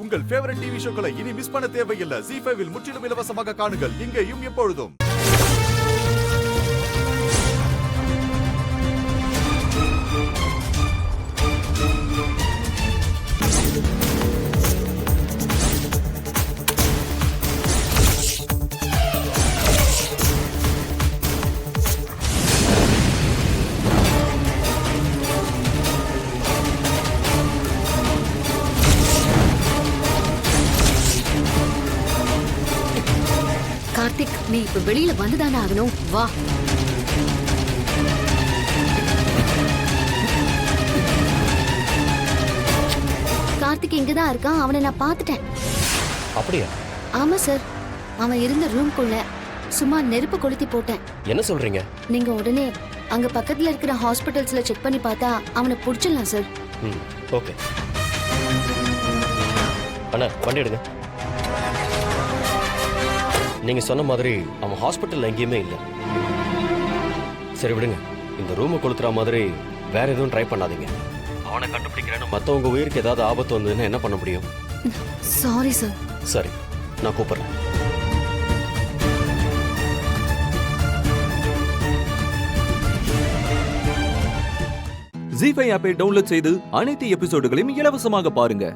உங்கள் favourite TV ஷோக்களை இனி miss பண்ண தேவையில்லை. ZEE5 இல் முற்றிலும் இலவசமாக காணுங்கள். இங்கேயும் எப்பொழுதும். கார்த்திக், நீ இப்ப வெளியில வந்துதானே ஆகணும். வா. கார்த்திக் இங்கதான் இருக்கான். அவனை நான் பாத்துட்டேன். அப்படியா? ஆமா சார், அவன் இருந்த ரூம்குள்ள சும்மா நெருப்பு கொளுத்தி போட்டேன். என்ன சொல்றீங்க? நீங்க உடனே அங்க பக்கத்துல இருக்கிற ஹாஸ்பிட்டல்ஸ்ல செக் பண்ணி பார்த்தா அவனை புடிச்சிடலாம் சார். ஓகே அண்ணா, வண்டி எடுங்க. நீங்க சொன்ன மாதிரி அவன் ஹாஸ்பிட்டல்ல எங்கேயுமே இல்லை. சரி விடுங்க, இந்த ரூமை கொளுத்துற மாதிரி வேற எதுவும் ட்ரை பண்ணாதீங்க. அவனை கண்டுபிடிக்கிறேன்னு மற்றவங்க உயிருக்கு ஏதாவது ஆபத்து வந்ததுன்னா என்ன பண்ண முடியும்? Sorry sir. சரி, நான் கூப்பிடுறேன். ZEE5 ஆப்பை டவுன்லோட் செய்து அனைத்து எபிசோடுகளையும் இலவசமாக பாருங்க.